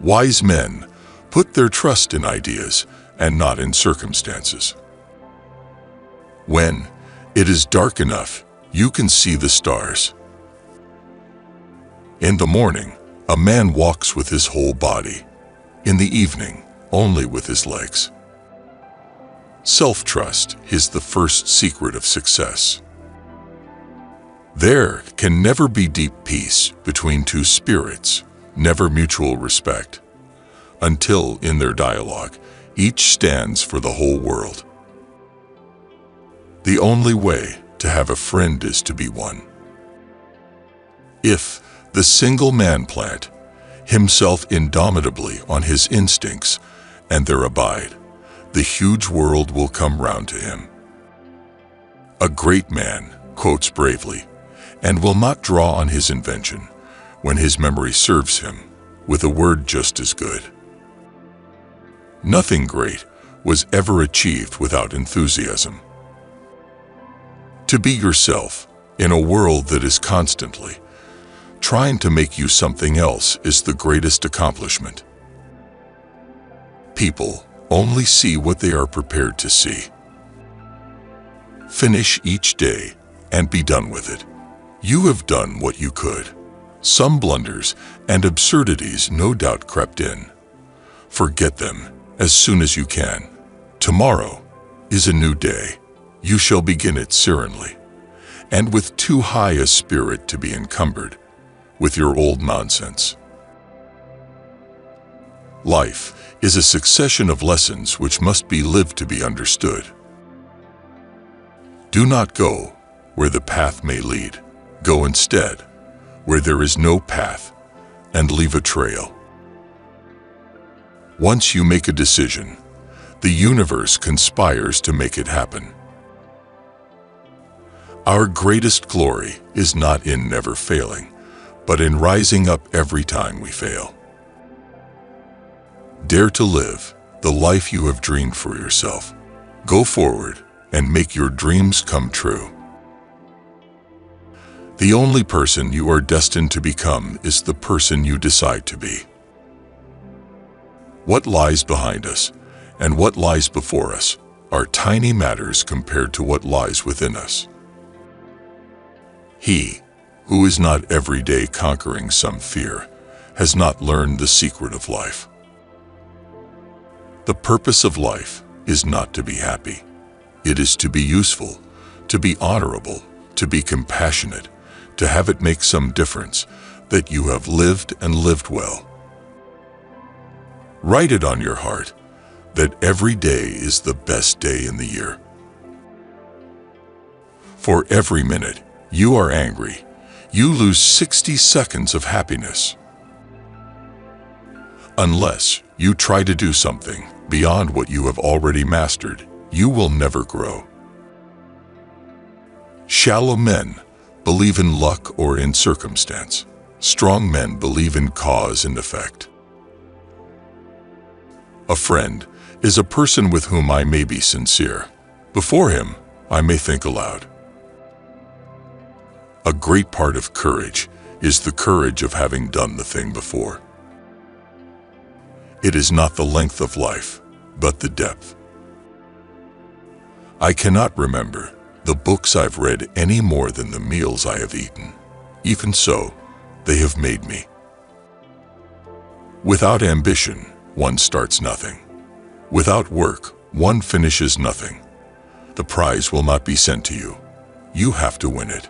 Wise men put their trust in ideas and not in circumstances. When it is dark enough, you can see the stars. In the morning, a man walks with his whole body. In the evening, only with his legs. Self-trust is the first secret of success. There can never be deep peace between two spirits, never mutual respect, until in their dialogue, each stands for the whole world. The only way to have a friend is to be one. If the single man plant himself indomitably on his instincts and there abide, the huge world will come round to him. A great man quotes bravely and will not draw on his invention when his memory serves him with a word just as good. Nothing great was ever achieved without enthusiasm. To be yourself in a world that is constantly trying to make you something else is the greatest accomplishment. People only see what they are prepared to see. Finish each day and be done with it. You have done what you could. Some blunders and absurdities no doubt crept in. Forget them as soon as you can. Tomorrow is a new day. You shall begin it serenely, and with too high a spirit to be encumbered with your old nonsense. Life is a succession of lessons which must be lived to be understood. Do not go where the path may lead. Go instead where there is no path, and leave a trail. Once you make a decision, the universe conspires to make it happen. Our greatest glory is not in never failing, but in rising up every time we fail. Dare to live the life you have dreamed for yourself. Go forward and make your dreams come true. The only person you are destined to become is the person you decide to be. What lies behind us and what lies before us are tiny matters compared to what lies within us. He who is not every day conquering some fear has not learned the secret of life. The purpose of life is not to be happy. It is to be useful, to be honorable, to be compassionate, to have it make some difference, that you have lived and lived well. Write it on your heart that every day is the best day in the year. For every minute you are angry, you lose 60 seconds of happiness. Unless you try to do something beyond what you have already mastered, you will never grow. Shallow men believe in luck or in circumstance. Strong men believe in cause and effect. A friend is a person with whom I may be sincere. Before him, I may think aloud. A great part of courage is the courage of having done the thing before. It is not the length of life, but the depth. I cannot remember the books I've read any more than the meals I have eaten. Even so, they have made me. Without ambition, one starts nothing. Without work, one finishes nothing. The prize will not be sent to you. You have to win it.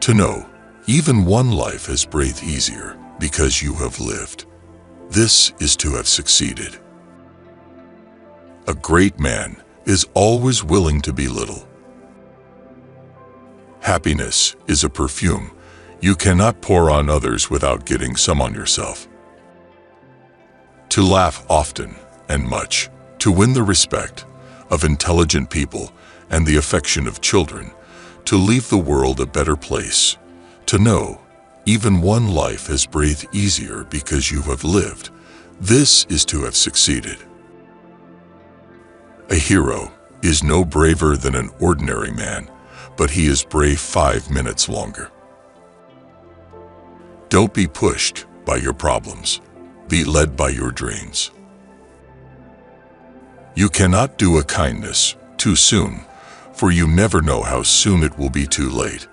To know, even one life has breathed easier because you have lived. This is to have succeeded. A great man is always willing to be little. Happiness is a perfume you cannot pour on others without getting some on yourself. To laugh often and much, to win the respect of intelligent people and the affection of children, to leave the world a better place, to know even one life has breathed easier because you have lived. This is to have succeeded. A hero is no braver than an ordinary man, but he is brave 5 minutes longer. Don't be pushed by your problems. Be led by your dreams. You cannot do a kindness too soon, for you never know how soon it will be too late.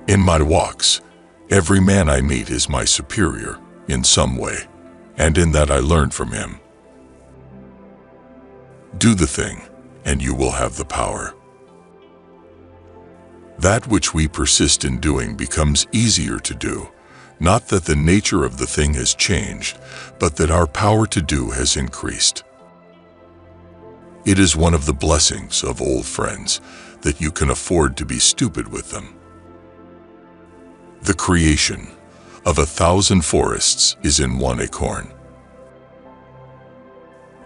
In my walks, every man I meet is my superior in some way, and in that I learn from him. Do the thing, and you will have the power. That which we persist in doing becomes easier to do, not that the nature of the thing has changed, but that our power to do has increased. It is one of the blessings of old friends that you can afford to be stupid with them. The creation of 1,000 forests is in one acorn.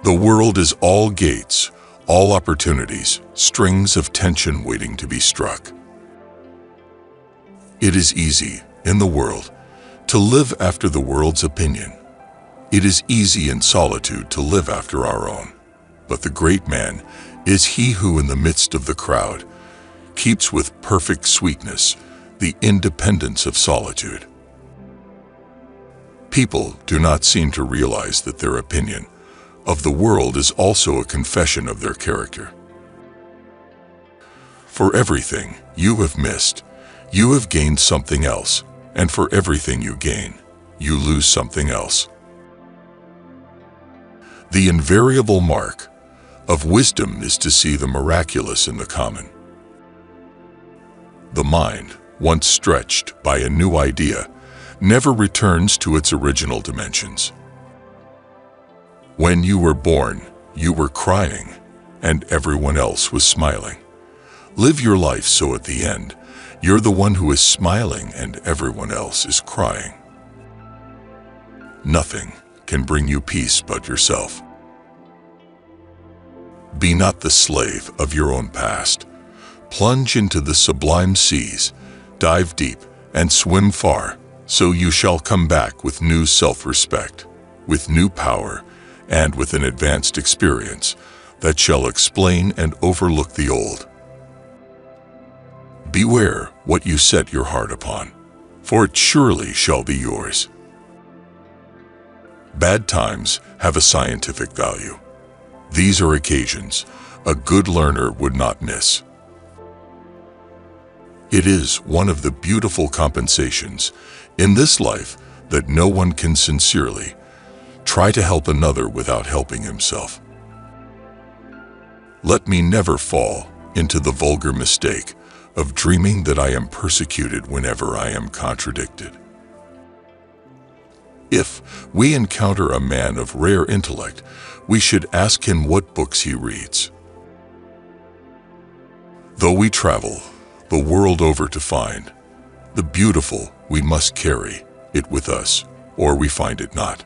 The world is all gates, all opportunities, strings of tension waiting to be struck. It is easy, in the world, to live after the world's opinion. It is easy in solitude to live after our own. But the great man is he who, in the midst of the crowd, keeps with perfect sweetness the independence of solitude. People do not seem to realize that their opinion of the world is also a confession of their character. For everything you have missed, you have gained something else, and for everything you gain, you lose something else. The invariable mark of wisdom is to see the miraculous in the common. The mind, once stretched by a new idea, never returns to its original dimensions. When you were born, you were crying, and everyone else was smiling. Live your life so at the end, you're the one who is smiling and everyone else is crying. Nothing can bring you peace but yourself. Be not the slave of your own past. Plunge into the sublime seas, dive deep, and swim far, so you shall come back with new self-respect, with new power, and with an advanced experience that shall explain and overlook the old. Beware what you set your heart upon, for it surely shall be yours. Bad times have a scientific value. These are occasions a good learner would not miss. It is one of the beautiful compensations in this life that no one can sincerely try to help another without helping himself. Let me never fall into the vulgar mistake of dreaming that I am persecuted whenever I am contradicted. If we encounter a man of rare intellect, we should ask him what books he reads. Though we travel the world over to find the beautiful, we must carry it with us, or we find it not.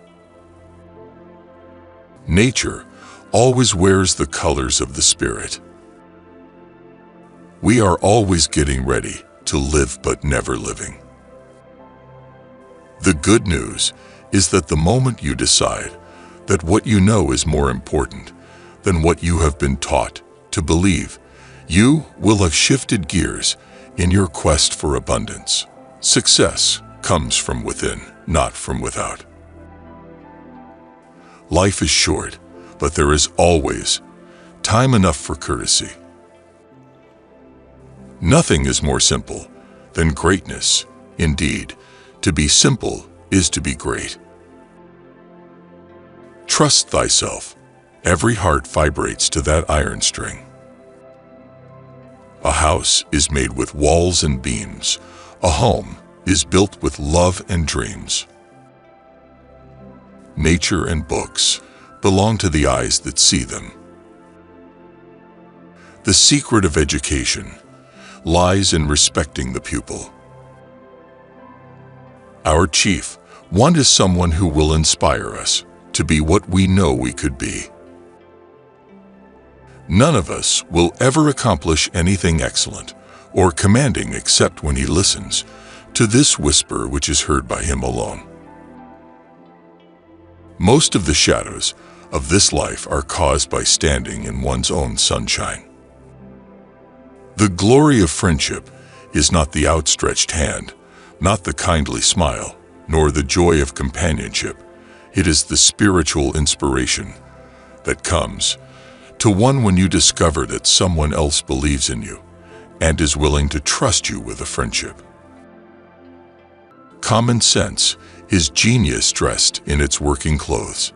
Nature always wears the colors of the spirit. We are always getting ready to live but never living. The good news is that the moment you decide that what you know is more important than what you have been taught to believe, you will have shifted gears in your quest for abundance. Success comes from within, not from without. Life is short, but there is always time enough for courtesy. Nothing is more simple than greatness. Indeed, to be simple is to be great. Trust thyself. Every heart vibrates to that iron string. A house is made with walls and beams. A home is built with love and dreams. Nature and books belong to the eyes that see them. The secret of education lies in respecting the pupil. Our chief want is someone who will inspire us to be what we know we could be. None of us will ever accomplish anything excellent or commanding except when he listens to this whisper which is heard by him alone. Most of the shadows of this life are caused by standing in one's own sunshine. The glory of friendship is not the outstretched hand, not the kindly smile, nor the joy of companionship. It is the spiritual inspiration that comes to one when you discover that someone else believes in you and is willing to trust you with a friendship. Common sense is genius dressed in its working clothes.